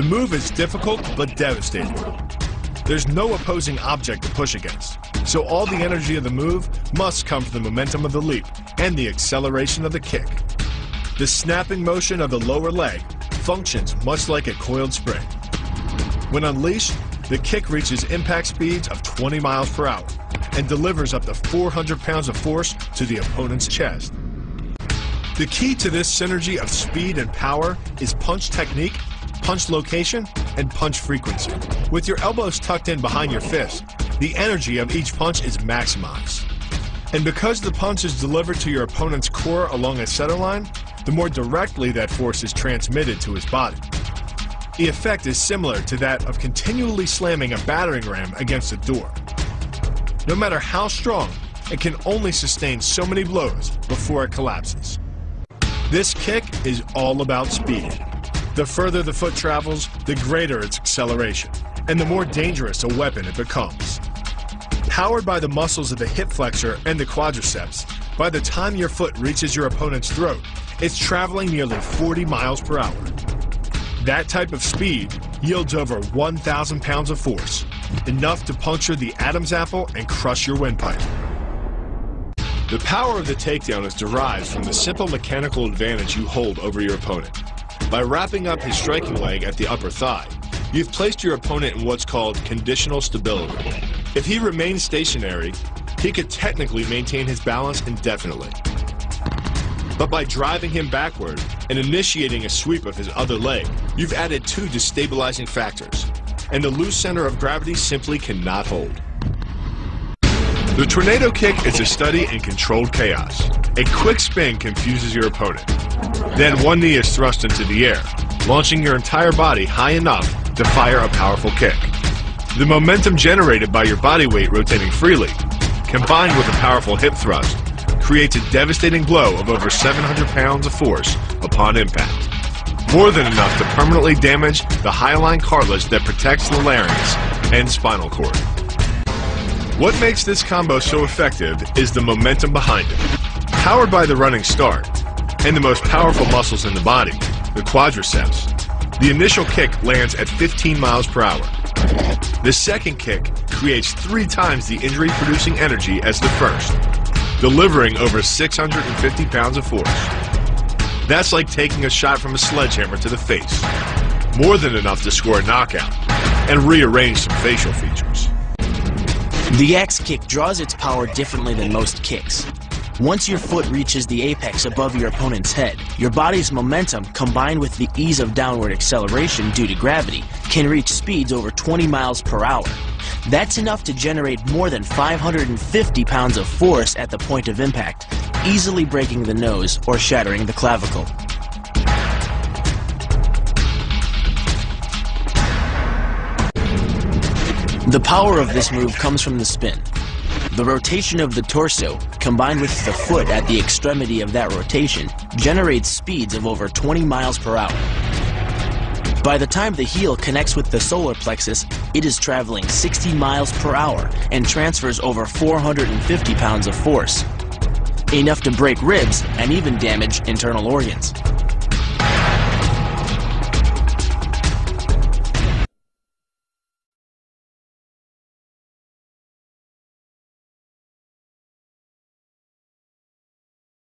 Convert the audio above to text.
The move is difficult but devastating. There's no opposing object to push against, so all the energy of the move must come from the momentum of the leap and the acceleration of the kick. The snapping motion of the lower leg functions much like a coiled spring. When unleashed, the kick reaches impact speeds of 20 miles per hour and delivers up to 400 pounds of force to the opponent's chest. The key to this synergy of speed and power is punch technique, punch location, and punch frequency. With your elbows tucked in behind your fist, the energy of each punch is maximized. And because the punch is delivered to your opponent's core along a center line, the more directly that force is transmitted to his body. The effect is similar to that of continually slamming a battering ram against a door. No matter how strong, it can only sustain so many blows before it collapses. This kick is all about speed. The further the foot travels, the greater its acceleration, and the more dangerous a weapon it becomes. Powered by the muscles of the hip flexor and the quadriceps, by the time your foot reaches your opponent's throat, it's traveling nearly 40 miles per hour. That type of speed yields over 1,000 pounds of force, enough to puncture the Adam's apple and crush your windpipe. The power of the takedown is derived from the simple mechanical advantage you hold over your opponent. By wrapping up his striking leg at the upper thigh, you've placed your opponent in what's called conditional stability. If he remains stationary, he could technically maintain his balance indefinitely. But by driving him backward and initiating a sweep of his other leg, you've added two destabilizing factors, and the loose center of gravity simply cannot hold. The tornado kick is a study in controlled chaos. A quick spin confuses your opponent. Then one knee is thrust into the air, launching your entire body high enough to fire a powerful kick. The momentum generated by your body weight rotating freely, combined with a powerful hip thrust, creates a devastating blow of over 700 pounds of force upon impact. More than enough to permanently damage the hyaline cartilage that protects the larynx and spinal cord. What makes this combo so effective is the momentum behind it. Powered by the running start and the most powerful muscles in the body, the quadriceps, the initial kick lands at 15 miles per hour. The second kick creates 3 times the injury-producing energy as the first, delivering over 650 pounds of force. That's like taking a shot from a sledgehammer to the face, more than enough to score a knockout and rearrange some facial features. The axe kick draws its power differently than most kicks. Once your foot reaches the apex above your opponent's head, your body's momentum, combined with the ease of downward acceleration due to gravity, can reach speeds over 20 miles per hour. That's enough to generate more than 550 pounds of force at the point of impact, easily breaking the nose or shattering the clavicle. The power of this move comes from the spin. The rotation of the torso, combined with the foot at the extremity of that rotation, generates speeds of over 20 miles per hour. By the time the heel connects with the solar plexus, it is traveling 60 miles per hour and transfers over 450 pounds of force, enough to break ribs and even damage internal organs.